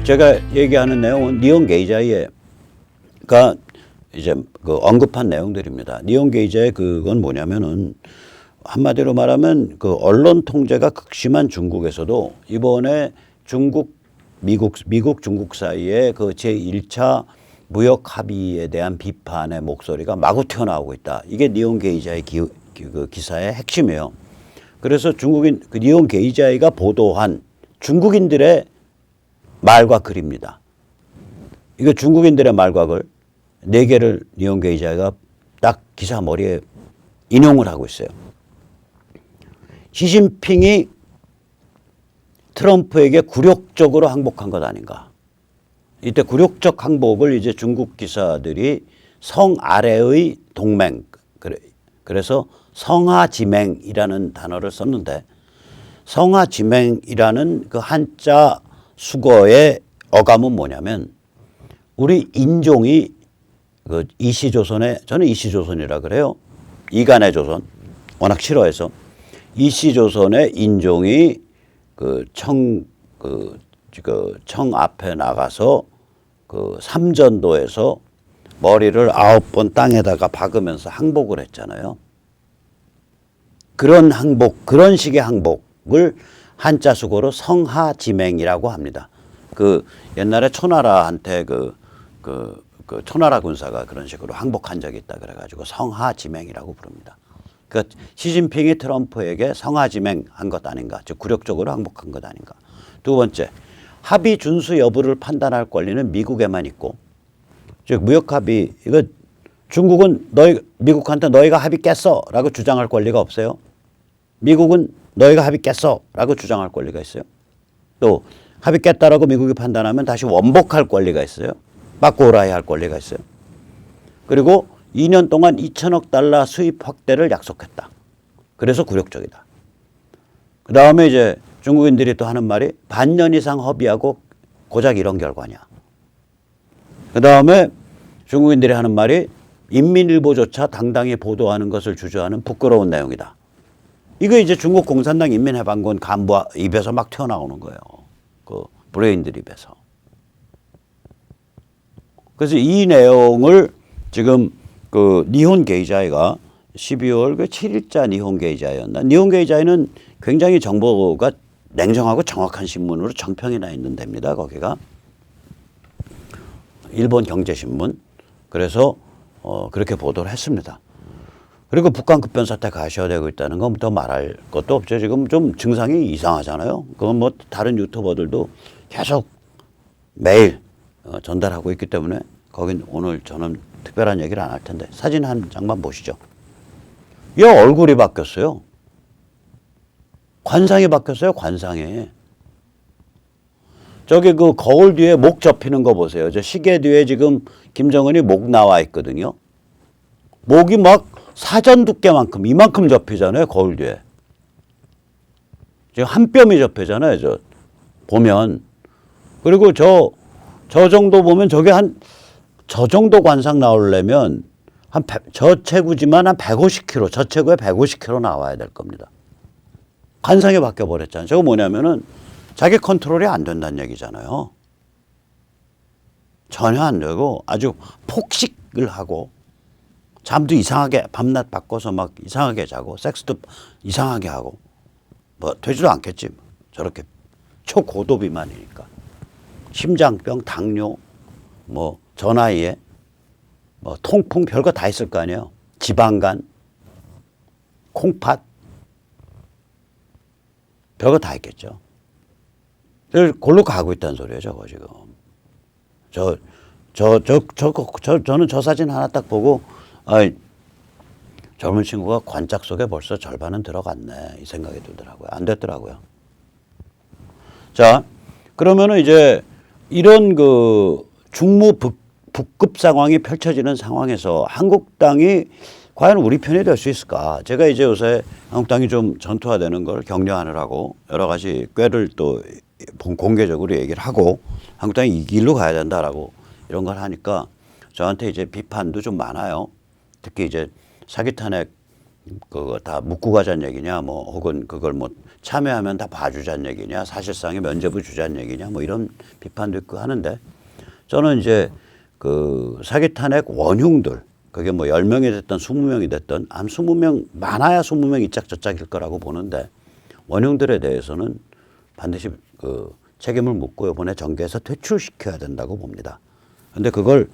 제가 얘기하는 내용은 니온 게이자이가 이제 그 언급한 내용들입니다. 니온 게이자의 그건 뭐냐면은 한마디로 말하면 그 언론 통제가 극심한 중국에서도 이번에 미국 중국 사이에 그 제1차 무역 합의에 대한 비판의 목소리가 마구 튀어나오고 있다. 이게 니온 게이자의 그 기사의 핵심이에요. 그래서 그 니온 게이자이가 보도한 중국인들의 말과 글입니다. 이거 중국인들의 말과 글 4개를 니온 게이자이가 딱 기사 머리에 인용을 하고 있어요. 시진핑이 트럼프에게 굴욕적으로 항복한 것 아닌가. 이때 굴욕적 항복을 이제 중국 기사들이 성 아래의 동맹, 그래서 성하지맹이라는 단어를 썼는데 성하지맹이라는 그 한자 수거의 어감은 뭐냐면 우리 인종이 그 이시조선에, 저는 이시조선이라 그래요. 이간의 조선, 워낙 싫어해서 이시조선의 인종이 청 앞에 나가서 그 삼전도에서 머리를 9번 땅에다가 박으면서 항복을 했잖아요. 그런 항복, 그런 식의 항복을 한자 수고로 성하지맹이라고 합니다. 그 옛날에 초나라한테 그 초나라 군사가 그런 식으로 항복한 적이 있다 그래가지고 성하지맹이라고 부릅니다. 그러니까 시진핑이 트럼프에게 성하지맹한 것 아닌가, 즉 굴욕적으로 항복한 것 아닌가. 두 번째, 합의 준수 여부를 판단할 권리는 미국에만 있고, 즉 무역 합의, 이거 중국은 미국한테 너희가 합의 깼어라고 주장할 권리가 없어요. 미국은 너희가 합의 깼어라고 주장할 권리가 있어요. 또 합의 깼다라고 미국이 판단하면 다시 원복할 권리가 있어요. 바꿔오라야 할 권리가 있어요. 그리고 2년 동안 2천억 달러 수입 확대를 약속했다. 그래서 굴욕적이다. 그 다음에 이제 중국인들이 또 하는 말이 반년 이상 협의하고 고작 이런 결과냐. 그 다음에 중국인들이 하는 말이 인민일보조차 당당히 보도하는 것을 주저하는 부끄러운 내용이다. 이거 이제 중국 공산당 인민해방군 간부 입에서 막 튀어나오는 거예요. 그 브레인들 입에서. 그래서 이 내용을 지금 그 니혼 게이자이가 12월 그 7일자 니혼 게이자이였나? 니혼 게이자이는 굉장히 정보가 냉정하고 정확한 신문으로 정평이 나 있는 데입니다. 거기가 일본 경제신문. 그래서 그렇게 보도를 했습니다. 그리고 북한 급변사태 가시화되고 있다는 건 더 말할 것도 없죠. 지금 좀 증상이 이상하잖아요. 그건 뭐 다른 유튜버들도 계속 매일 전달하고 있기 때문에 거긴 오늘 저는 특별한 얘기를 안 할 텐데 사진 한 장만 보시죠. 얘 얼굴이 바뀌었어요. 관상이 바뀌었어요. 관상이. 저기 그 거울 뒤에 목 접히는 거 보세요. 저 시계 뒤에 지금 김정은이 목 나와 있거든요. 목이 막 사전 두께만큼 이만큼 접히잖아요. 거울 뒤에. 지금 한 뼘이 접히잖아요. 저 보면. 그리고 저 정도 보면 저게 저 정도 관상 나오려면 저 체구지만 한 150kg, 저 체구에 150kg 나와야 될 겁니다. 관상이 바뀌어 버렸잖아요. 저거 뭐냐면은 자기 컨트롤이 안 된다는 얘기잖아요. 전혀 안 되고 아주 폭식을 하고 잠도 이상하게 밤낮 바꿔서 막 이상하게 자고 섹스도 이상하게 하고 뭐 되지도 않겠지. 저렇게 초고도 비만이니까. 심장병, 당뇨, 뭐 저 나이에 뭐 통풍 별거 다 있을 거 아니에요. 지방간, 콩팥 별거 다 있겠죠. 골로 가고 있다는 소리예요. 저거 지금. 저는 저 사진 하나 딱 보고 젊은 친구가 관짝 속에 벌써 절반은 들어갔네 이 생각이 들더라고요. 안 됐더라고요. 자, 그러면은 이제 이런 그 북급 상황이 펼쳐지는 상황에서 한국당이 과연 우리 편이 될 수 있을까? 제가 이제 요새 한국당이 좀 전투화되는 걸 격려하느라고 여러 가지 꾀를 또 공개적으로 얘기를 하고 한국당이 이 길로 가야 된다라고 이런 걸 하니까 저한테 이제 비판도 좀 많아요. 특히 이제 사기 탄핵 그거 다 묻고 가자는 얘기냐, 뭐 혹은 그걸 뭐 참여하면 다 봐주자는 얘기냐, 사실상의 면죄부 주자는 얘기냐, 뭐 이런 비판도 있고 하는데 저는 이제 그 사기 탄핵 원흉들 그게 뭐 10명이 됐든 20명이 됐든 한 20명 많아야 20명 이짝저짝일 거라고 보는데 원흉들에 대해서는 반드시 그 책임을 묻고 이번에 정계에서 퇴출시켜야 된다고 봅니다. 근데 그걸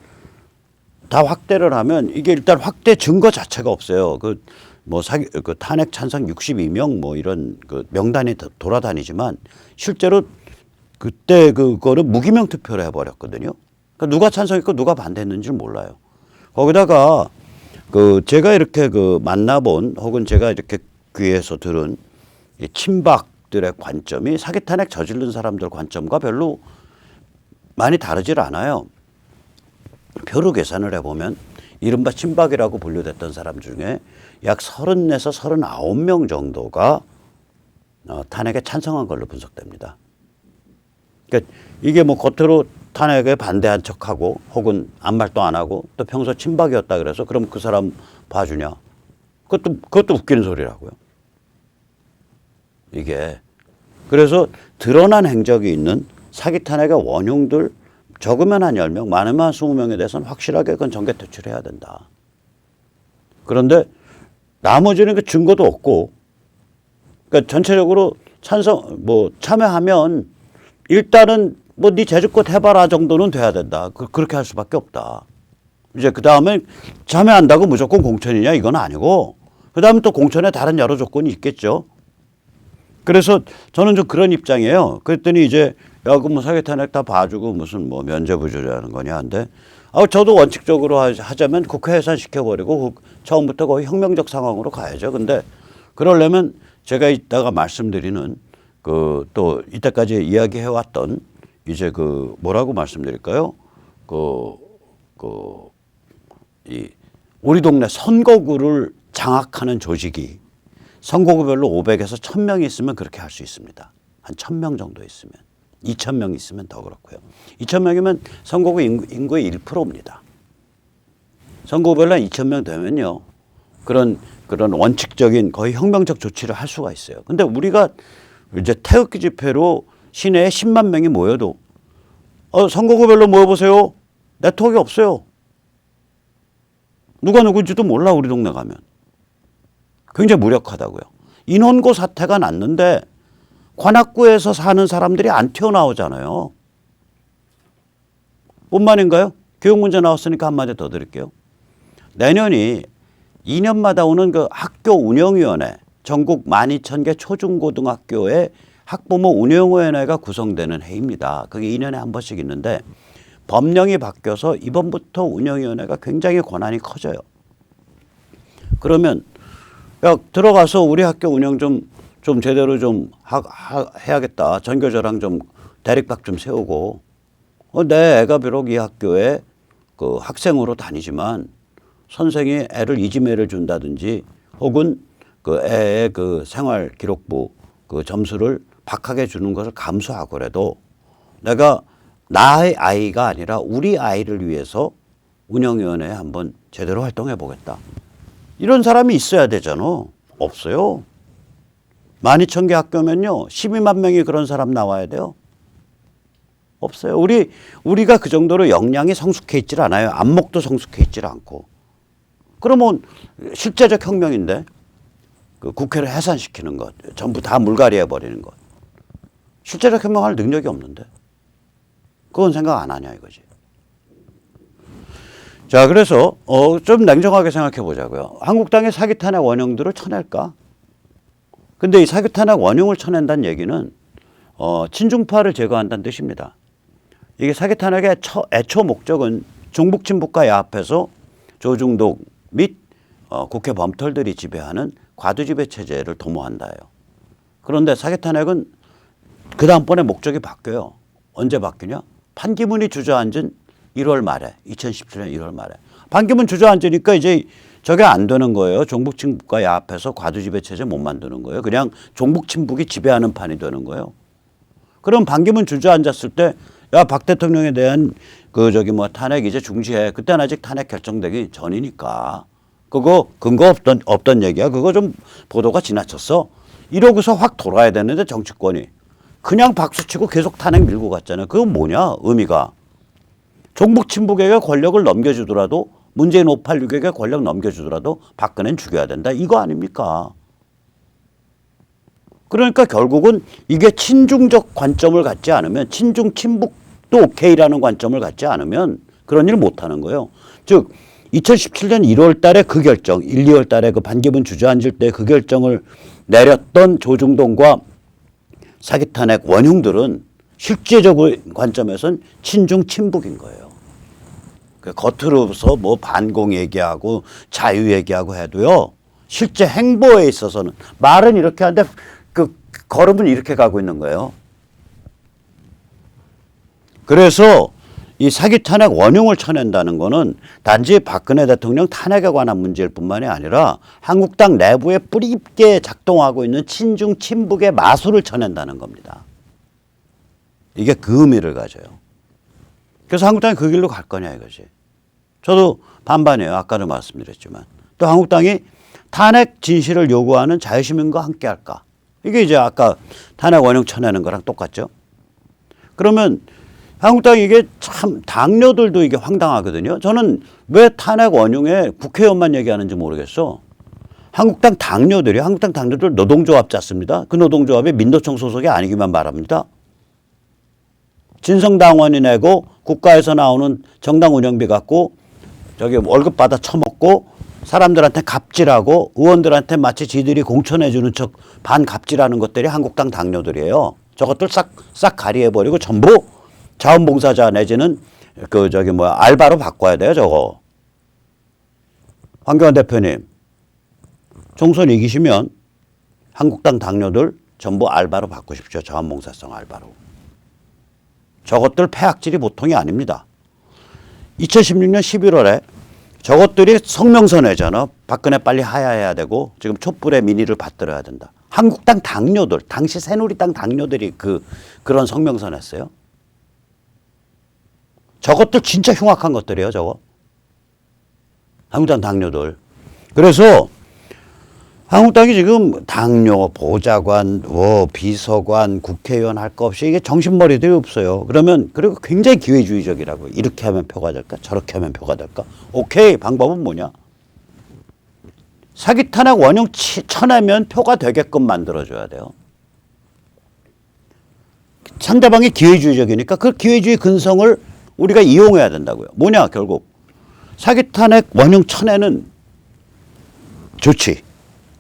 다 확대를 하면 이게 일단 확대 증거 자체가 없어요. 그 뭐 사기 그 탄핵 찬성 62명 뭐 이런 그 명단이 돌아다니지만 실제로 그때 그거를 무기명 투표를 해버렸거든요. 그러니까 누가 찬성했고 누가 반대했는지 몰라요. 거기다가 그 제가 이렇게 그 만나본 혹은 제가 이렇게 귀에서 들은 이 친박들의 관점이 사기 탄핵 저지른 사람들 관점과 별로 많이 다르질 않아요. 표로 계산을 해보면 이른바 친박이라고 분류됐던 사람 중에 약 34에서 39명 정도가 탄핵에 찬성한 걸로 분석됩니다. 그러니까 이게 뭐 겉으로 탄핵에 반대한 척하고 혹은 아무 말도 안 하고 또 평소 친박이었다 그래서 그럼 그 사람 봐주냐. 그것도 웃기는 소리라고요. 이게 그래서 드러난 행적이 있는 사기 탄핵의 원흉들 적으면 한 10명, 많으면 한 20명에 대해서는 확실하게 그건 정계 퇴출해야 된다. 그런데 나머지는 그 증거도 없고, 그러니까 전체적으로 참여하면 일단은 뭐 네 제주껏 해봐라 정도는 돼야 된다. 그렇게 할 수밖에 없다. 이제 그 다음에 참여한다고 무조건 공천이냐 이건 아니고, 그 다음에 또 공천에 다른 여러 조건이 있겠죠. 그래서 저는 좀 그런 입장이에요. 그랬더니 이제 야, 그 뭐 사기 탄핵 다 봐주고 무슨 뭐 면죄부 주자는 거냐 한데, 저도 원칙적으로 하자면 국회 해산시켜버리고 처음부터 거의 혁명적 상황으로 가야죠. 근데 그러려면 제가 이따가 말씀드리는 그 또 이때까지 이야기해왔던 이제 그 뭐라고 말씀드릴까요? 이 우리 동네 선거구를 장악하는 조직이 선거구별로 500에서 1000명이 있으면 그렇게 할 수 있습니다. 한 1000명 정도 있으면. 2000명 있으면 더 그렇고요. 2000명이면 선거구 인구의 1%입니다. 선거구별로 2000명 되면요. 그런 원칙적인 거의 혁명적 조치를 할 수가 있어요. 근데 우리가 이제 태극기 집회로 시내에 10만 명이 모여도 선거구별로 모여보세요. 네트워크가 없어요. 누가 누군지도 몰라 우리 동네 가면. 굉장히 무력하다고요. 인원고 사태가 났는데 관악구에서 사는 사람들이 안 튀어나오잖아요. 뿐만인가요? 교육 문제 나왔으니까 한마디 더 드릴게요. 내년이 2년마다 오는 그 학교 운영위원회, 전국 12,000개 초중고등학교의 학부모 운영위원회가 구성되는 해입니다. 그게 2년에 한 번씩 있는데 법령이 바뀌어서 이번부터 운영위원회가 굉장히 권한이 커져요. 그러면 야, 들어가서 우리 학교 운영 좀 제대로 좀 해야겠다. 전교조랑 좀 대립각 좀 세우고 내 애가 비록 이 학교에 그 학생으로 다니지만 선생이 애를 이지매를 준다든지 혹은 그 애의 그 생활기록부 그 점수를 박하게 주는 것을 감수하고라도 내가 나의 아이가 아니라 우리 아이를 위해서 운영위원회에 한번 제대로 활동해 보겠다. 이런 사람이 있어야 되잖아. 없어요. 12,000개 학교면요. 12만 명이 그런 사람 나와야 돼요. 없어요. 우리가 그 정도로 역량이 성숙해 있질 않아요. 안목도 성숙해 있질 않고. 그러면 실제적 혁명인데 그 국회를 해산시키는 것, 전부 다 물갈이해 버리는 것. 실제적 혁명할 능력이 없는데 그건 생각 안 하냐 이거지. 자, 그래서 좀 냉정하게 생각해 보자고요. 한국당의 사기 탄핵 원흉들을 쳐낼까? 근데 이 사기 탄핵 원흉을 쳐낸다는 얘기는 친중파를 제거한다는 뜻입니다. 이게 사기 탄핵의 애초 목적은 종북 친북과 야합해서 조중독 및 국회 범털들이 지배하는 과두지배 체제를 도모한다예요. 그런데 사기 탄핵은 그 다음번에 목적이 바뀌어요. 언제 바뀌냐? 판기문이 주저앉은 1월 말에 2017년 1월 말에 판기문 주저앉으니까 이제 저게 안 되는 거예요. 종북 친북과 야합해서 과두지배 체제 못 만드는 거예요. 그냥 종북 친북이 지배하는 판이 되는 거예요. 그럼 판기문 주저앉았을 때 야, 박 대통령에 대한 탄핵 이제 중지해. 그때는 아직 탄핵 결정되기 전이니까 그거 근거 없던 얘기야. 그거 좀 보도가 지나쳤어. 이러고서 확 돌아야 되는데 정치권이 그냥 박수치고 계속 탄핵 밀고 갔잖아요. 그건 뭐냐 의미가. 종북 친북에게 권력을 넘겨주더라도 문재인 586에게 권력 넘겨주더라도 박근혜는 죽여야 된다. 이거 아닙니까? 그러니까 결국은 이게 친중적 관점을 갖지 않으면 친중 친북도 오케이라는 관점을 갖지 않으면 그런 일을 못하는 거예요. 즉 2017년 1월 달에 그 결정 1, 2월 달에 그 반기문 주저앉을 때 그 결정을 내렸던 조중동과 사기탄핵 원흉들은 실제적인 관점에서는 친중 친북인 거예요. 겉으로서 뭐 반공 얘기하고 자유 얘기하고 해도요. 실제 행보에 있어서는 말은 이렇게 하는데 그 걸음은 이렇게 가고 있는 거예요. 그래서 이 사기 탄핵 원흉을 쳐낸다는 거는 단지 박근혜 대통령 탄핵에 관한 문제일 뿐만이 아니라 한국당 내부에 뿌리 깊게 작동하고 있는 친중 친북의 마술을 쳐낸다는 겁니다. 이게 그 의미를 가져요. 그래서 한국당이 그 길로 갈 거냐 이거지. 저도 반반이에요. 아까도 말씀드렸지만. 또 한국당이 탄핵 진실을 요구하는 자유시민과 함께 할까. 이게 이제 아까 탄핵 원흉 쳐내는 거랑 똑같죠. 그러면 한국당이 이게 참 당뇨들도 이게 황당하거든요. 저는 왜 탄핵 원흉에 국회의원만 얘기하는지 모르겠어. 한국당 당뇨들 노동조합 짰습니다. 그 노동조합이 민노총 소속이 아니기만 바랍니다. 진성당원이 내고 국가에서 나오는 정당 운영비 갖고 저기 월급 받아 처먹고 사람들한테 갑질하고 의원들한테 마치 지들이 공천해주는 척 반갑질하는 것들이 한국당 당뇨들이에요. 저것들 싹 가리해버리고 전부 자원봉사자 내지는 그 저기 뭐야 알바로 바꿔야 돼요 저거. 황교안 대표님 총선 이기시면 한국당 당뇨들 전부 알바로 바꾸십시오. 자원봉사성 알바로. 저것들 폐악질이 보통이 아닙니다. 2016년 11월에 저것들이 성명서 내잖아. 박근혜 빨리 하야해야 되고 지금 촛불의 민의를 받들어야 된다. 한국당 당뇨들, 당시 새누리당 당뇨들이 그런 성명서 냈어요. 저것들 진짜 흉악한 것들이에요, 저거. 한국당 당뇨들. 그래서 한국당이 지금 당뇨, 보좌관, 비서관, 국회의원 할 거 없이 이게 정신머리들이 없어요. 그리고 굉장히 기회주의적이라고. 이렇게 하면 표가 될까? 저렇게 하면 표가 될까? 오케이. 방법은 뭐냐? 사기 탄핵 원흉 쳐내면 표가 되게끔 만들어줘야 돼요. 상대방이 기회주의적이니까 그 기회주의 근성을 우리가 이용해야 된다고요. 뭐냐 결국. 사기 탄핵 원흉 쳐내는 조치.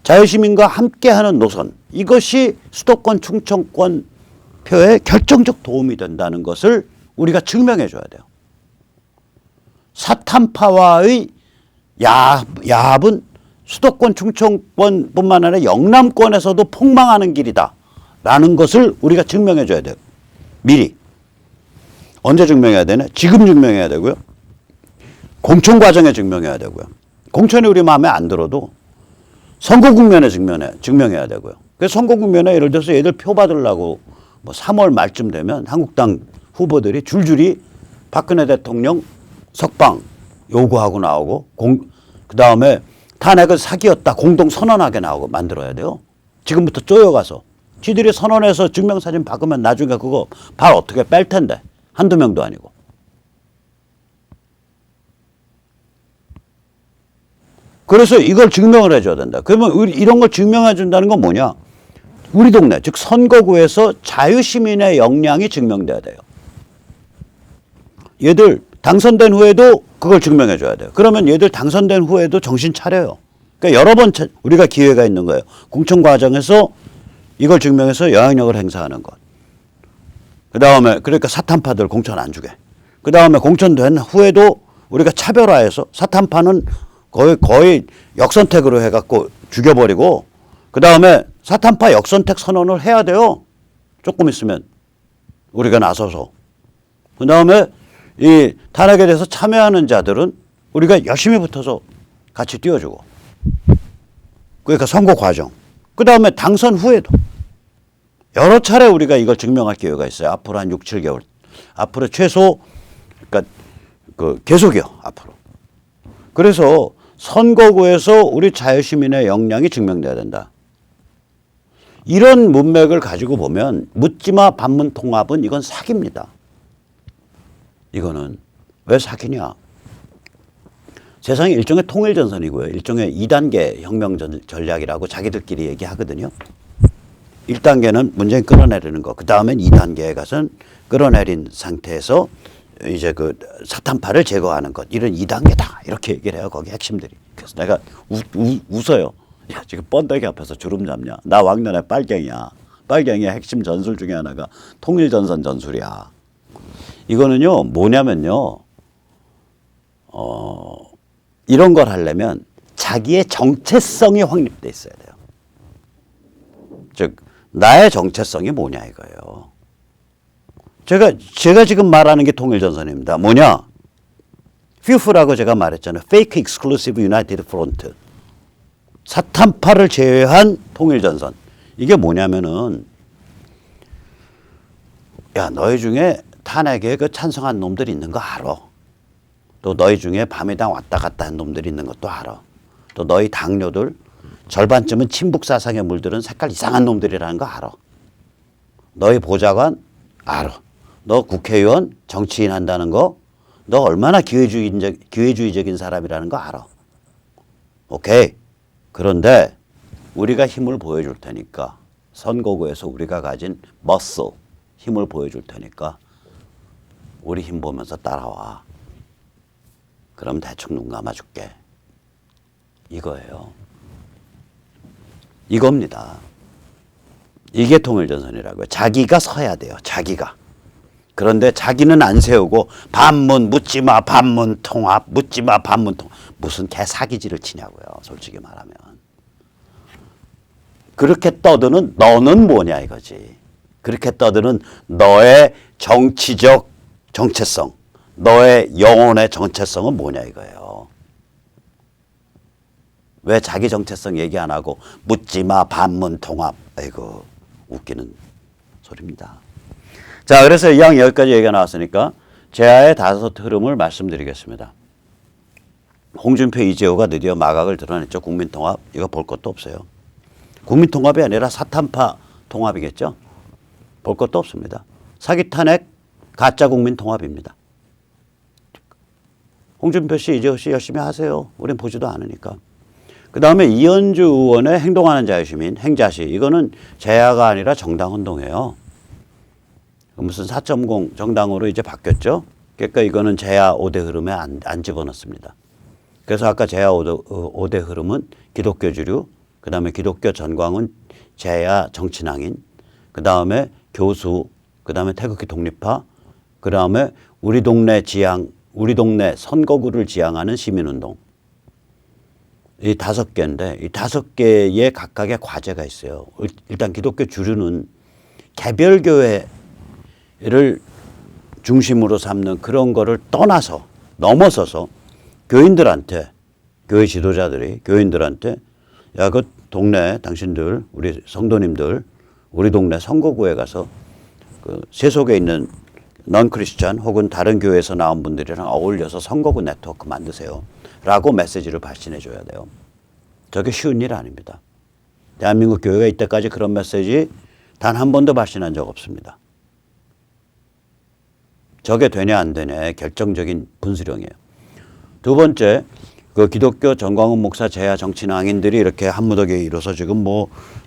자유시민과 함께하는 노선. 이것이 수도권 충청권 표에 결정적 도움이 된다는 것을 우리가 증명해 줘야 돼요. 사탄파와의 야합은 수도권 충청권뿐만 아니라 영남권에서도 폭망하는 길이다. 라는 것을 우리가 증명해 줘야 돼요. 미리. 언제 증명해야 되나? 지금 증명해야 되고요. 공천 과정에 증명해야 되고요. 공천이 우리 마음에 안 들어도 선거 국면에 증명해야 되고요. 그래서 선거 국면에 예를 들어서 얘들 표 받으려고 뭐 3월 말쯤 되면 한국당 후보들이 줄줄이 박근혜 대통령 석방 요구하고 나오고 그 다음에 탄핵은 사기였다 공동 선언하게 나오고 만들어야 돼요. 지금부터 쪼여가서 지들이 선언해서 증명사진 박으면 나중에 그거 발 어떻게 뺄 텐데 한두 명도 아니고. 그래서 이걸 증명을 해줘야 된다. 그러면 이런 걸 증명해 준다는 건 뭐냐? 우리 동네, 즉 선거구에서 자유시민의 역량이 증명돼야 돼요. 얘들 당선된 후에도 그걸 증명해 줘야 돼요. 그러면 얘들 당선된 후에도 정신 차려요. 그러니까 여러 번 우리가 기회가 있는 거예요. 공천 과정에서 이걸 증명해서 영향력을 행사하는 것. 그 다음에 그러니까 사탄파들 공천 안 주게. 그 다음에 공천된 후에도 우리가 차별화해서 사탄파는 거의 역선택으로 해갖고 죽여버리고 그 다음에 사탄파 역선택 선언을 해야 돼요. 조금 있으면 우리가 나서서. 그 다음에 이 탄핵에 대해서 참여하는 자들은 우리가 열심히 붙어서 같이 띄워주고. 그러니까 선거 과정. 그 다음에 당선 후에도 여러 차례 우리가 이걸 증명할 기회가 있어요. 앞으로 한 6, 7개월. 앞으로 최소 그러니까 계속이요. 앞으로. 그래서 선거구에서 우리 자유시민의 역량이 증명돼야 된다. 이런 문맥을 가지고 보면 묻지마 반문통합은 이건 사기입니다. 이거는 왜 사기냐. 세상에 일종의 통일전선이고요. 일종의 2단계 혁명 전략이라고 자기들끼리 얘기하거든요. 1단계는 문재인 끌어내리는 거. 그 다음엔 2단계에 가서는 끌어내린 상태에서 이제 그 사탄파를 제거하는 것. 이런 2단계다. 이렇게 얘기를 해요. 거기 핵심들이. 그래서 내가 웃어요. 야, 지금 번데기 앞에서 주름 잡냐. 나 왕년에 빨갱이야. 빨갱이의 핵심 전술 중에 하나가 통일전선 전술이야. 이거는요, 뭐냐면요, 이런 걸 하려면 자기의 정체성이 확립돼 있어야 돼요. 즉, 나의 정체성이 뭐냐 이거예요. 제가 지금 말하는 게 통일전선입니다. 뭐냐? FIF라고 제가 말했잖아요. Fake Exclusive United Front. 사탄파를 제외한 통일전선. 이게 뭐냐면은, 야, 너희 중에 탄핵에 그 찬성한 놈들이 있는 거 알아. 또 너희 중에 밤이당 왔다 갔다 한 놈들이 있는 것도 알아. 또 너희 당뇨들 절반쯤은 친북 사상에 물들은 색깔 이상한 놈들이라는 거 알아. 너희 보좌관 알아. 너 국회의원 정치인 한다는 거 너 얼마나 기회주의적인 사람이라는 거 알아. 오케이. 그런데 우리가 힘을 보여줄 테니까 선거구에서 우리가 가진 머슬 힘을 보여줄 테니까 우리 힘 보면서 따라와. 그럼 대충 눈 감아줄게. 이거예요. 이겁니다. 이게 통일전선이라고요. 자기가 서야 돼요. 자기가. 그런데 자기는 안 세우고 반문 묻지마 반문 통합 묻지마 반문 통합. 무슨 개 사기질을 치냐고요. 솔직히 말하면. 그렇게 떠드는 너는 뭐냐 이거지. 그렇게 떠드는 너의 정치적 정체성, 너의 영혼의 정체성은 뭐냐 이거예요. 왜 자기 정체성 얘기 안 하고 묻지마 반문 통합. 아이고 웃기는 소리입니다. 자, 그래서 이왕 여기까지 얘기가 나왔으니까 제아의 5 흐름을 말씀드리겠습니다. 홍준표, 이재호가 드디어 마각을 드러냈죠. 국민통합. 이거 볼 것도 없어요. 국민통합이 아니라 사탄파 통합이겠죠. 볼 것도 없습니다. 사기 탄핵 가짜 국민통합입니다. 홍준표 씨, 이재호 씨 열심히 하세요. 우린 보지도 않으니까. 그 다음에 이현주 의원의 행동하는 자유시민, 행자시. 이거는 제야가 아니라 정당운동이에요. 무슨 4.0 정당으로 이제 바뀌었죠. 그러니까 이거는 제야 5대 흐름에 안 집어넣습니다. 그래서 아까 제야 5대 흐름은 기독교 주류, 그 다음에 기독교 전광훈, 제야 정치낭인, 그 다음에 교수, 그 다음에 태극기 독립파, 그 다음에 우리 동네 선거구를 지향하는 시민운동. 이 5개인데 이 5개의 각각의 과제가 있어요. 일단 기독교 주류는 개별교회를 중심으로 삼는 그런 거를 떠나서 넘어서서 교인들한테, 교회 지도자들이 교인들한테 야, 그 동네 당신들, 우리 성도님들, 우리 동네 선거구에 가서 그 세속에 있는 넌 크리스찬 혹은 다른 교회에서 나온 분들이랑 어울려서 선거구 네트워크 만드세요. 라고 메시지를 발신해 줘야 돼요. 저게 쉬운 일 아닙니다. 대한민국 교회가 이때까지 그런 메시지 단 한 번도 발신한 적 없습니다. 저게 되냐 안 되냐의 결정적인 분수령이에요. 두 번째, 그 기독교 전광훈 목사 제야 정치낭인들이 이렇게 한무더기에 이뤄서 지금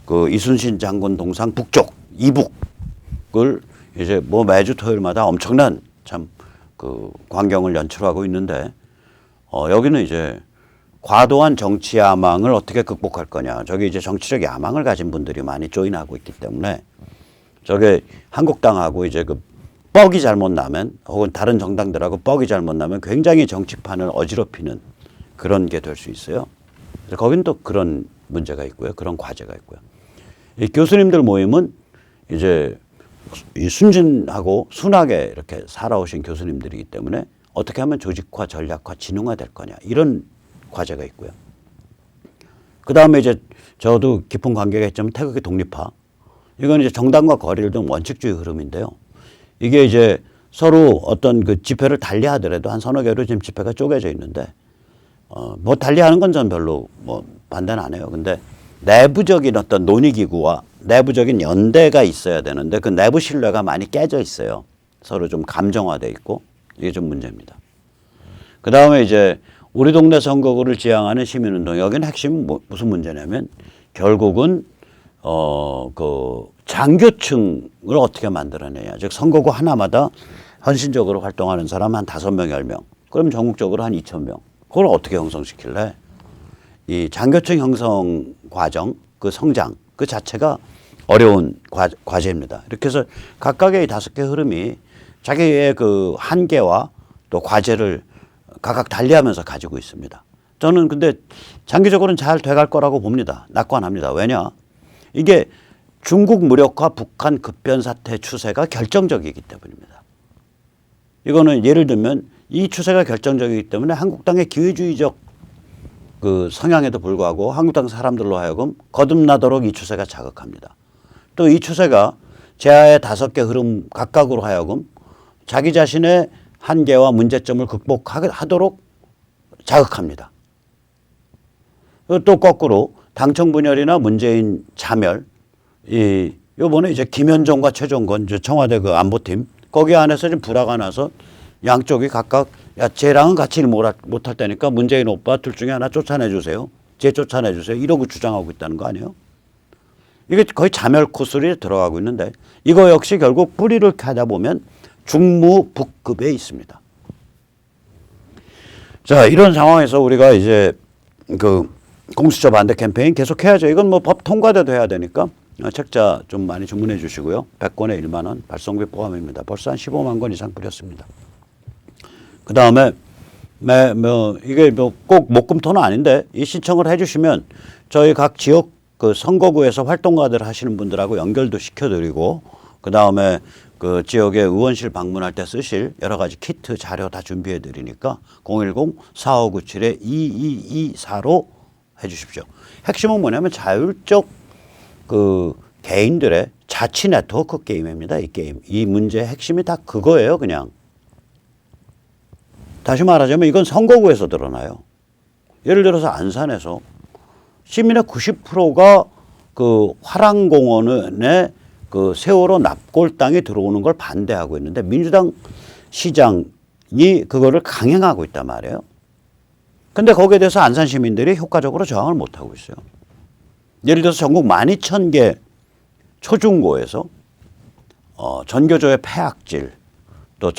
그 이순신 장군 동상 북쪽, 이북을 이제 매주 토요일마다 엄청난 참 그 광경을 연출하고 있는데, 여기는 이제 과도한 정치 야망을 어떻게 극복할 거냐. 저기 이제 정치적 야망을 가진 분들이 많이 조인하고 있기 때문에 저게 한국당하고 이제 그 뻑이 잘못 나면 혹은 다른 정당들하고 뻑이 잘못 나면 굉장히 정치판을 어지럽히는 그런 게 될 수 있어요. 거긴 또 그런 문제가 있고요. 그런 과제가 있고요. 이 교수님들 모임은 이제 이 순진하고 순하게 이렇게 살아오신 교수님들이기 때문에 어떻게 하면 조직화, 전략화, 진흥화 될 거냐. 이런 과제가 있고요. 그 다음에 이제 저도 깊은 관계가 있지만 태극기 독립파. 이건 이제 정당과 거리를 둔 원칙주의 흐름인데요. 이게 이제 서로 어떤 그 집회를 달리 하더라도 한 서너 개로 지금 집회가 쪼개져 있는데 뭐 달리하는 건 전 별로 뭐 반대는 안 해요. 근데 내부적인 어떤 논의기구와 내부적인 연대가 있어야 되는데 그 내부 신뢰가 많이 깨져 있어요. 서로 좀 감정화돼 있고 이게 좀 문제입니다. 그 다음에 이제 우리 동네 선거구를 지향하는 시민운동. 여기는 핵심 무슨 문제냐면 결국은 그 장교층을 어떻게 만들어내냐. 즉 선거구 하나마다 헌신적으로 활동하는 사람 한 5명, 10명. 그럼 전국적으로 한 2,000명. 그걸 어떻게 형성시킬래? 이 장교층 형성 과정, 그 성장 그 자체가 어려운 과제입니다. 이렇게 해서 각각의 이 5개 흐름이 자기의 그 한계와 또 과제를 각각 달리하면서 가지고 있습니다. 저는 근데 장기적으로는 잘 돼갈 거라고 봅니다. 낙관합니다. 왜냐? 이게 중국 무력화, 북한 급변 사태 추세가 결정적이기 때문입니다. 이거는 예를 들면 이 추세가 결정적이기 때문에 한국당의 기회주의적 그 성향에도 불구하고 한국당 사람들로 하여금 거듭나도록 이 추세가 자극합니다. 또 이 추세가 제하의 5개 흐름 각각으로 하여금 자기 자신의 한계와 문제점을 극복하도록 자극합니다. 또 거꾸로 당청 분열이나 문재인 자멸, 요번에 이제 김현종과 최종건 청와대 그 안보팀 거기 안에서 좀 불화가 나서 양쪽이 각각 야 쟤랑은 같이 일 못할 때니까 문재인 오빠 둘 중에 하나 쫓아내 주세요. 쟤 쫓아내 주세요. 이러고 주장하고 있다는 거 아니에요? 이게 거의 자멸 코스로 들어가고 있는데 이거 역시 결국 뿌리를 캐다 보면 중무북급에 있습니다. 자, 이런 상황에서 우리가 이제 그 공수처 반대 캠페인 계속해야죠. 이건 뭐 법 통과돼도 해야 되니까 책자 좀 많이 주문해 주시고요. 100권에 1만 원, 발송비 포함입니다. 벌써 한 15만 권 이상 뿌렸습니다. 그 다음에 이게 뭐 꼭 목금토는 아닌데 이 신청을 해주시면 저희 각 지역 그 선거구에서 활동가들 하시는 분들하고 연결도 시켜드리고 그 다음에 그 지역에 의원실 방문할 때 쓰실 여러 가지 키트 자료 다 준비해 드리니까 010-4597-2224로 해 주십시오. 핵심은 뭐냐면 자율적 그 개인들의 자치 네트워크 게임입니다. 이 게임. 이 문제의 핵심이 다 그거예요. 그냥. 다시 말하자면 이건 선거구에서 드러나요. 예를 들어서 안산에서 시민의 90%가 그 화랑공원에 그 세월호 납골 땅이 들어오는 걸 반대하고 있는데 민주당 시장이 그거를 강행하고 있단 말이에요. 근데 거기에 대해서 안산 시민들이 효과적으로 저항을 못하고 있어요. 예를 들어서 전국 12,000개 초중고에서 전교조의 폐악질, 또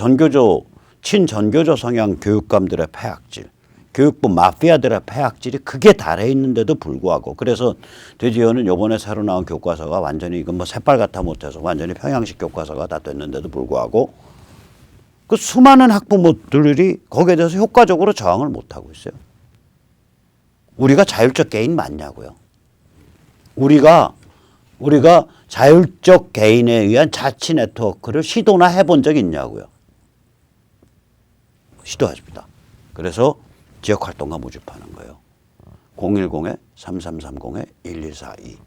친전교조 성향 교육감들의 폐악질, 교육부 마피아들의 폐악질이 극에 달해 있는데도 불구하고 그래서 드디어는 이번에 새로 나온 교과서가 완전히 이건 뭐 새빨갛다 못해서 완전히 평양식 교과서가 다 됐는데도 불구하고 그 수많은 학부모들이 거기에 대해서 효과적으로 저항을 못하고 있어요. 우리가 자율적 개인 맞냐고요. 우리가 자율적 개인에 의한 자치 네트워크를 시도나 해본 적 있냐고요. 시도하십니다. 그래서 지역활동가 모집하는 거예요. 010-3330-1142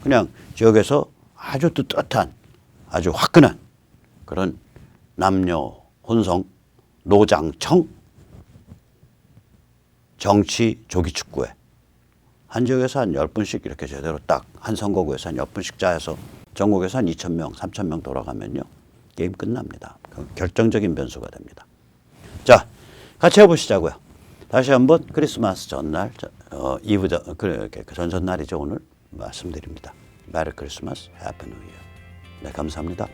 그냥 지역에서 아주 떳떳한 아주 화끈한 그런 남녀 혼성 노장청 정치 조기축구회 한 지역에서 한 10분씩 이렇게 제대로 딱 한 선거구에서 한 10분씩 짜서 전국에서 한 2,000명 3,000명 돌아가면요 게임 끝납니다. 결정적인 변수가 됩니다. 자, 같이 해보시자고요. 다시 한번 크리스마스 전날, 전전날이죠. 오늘 말씀드립니다. 메리 크리스마스, 해피 뉴 이어. 네, 감사합니다.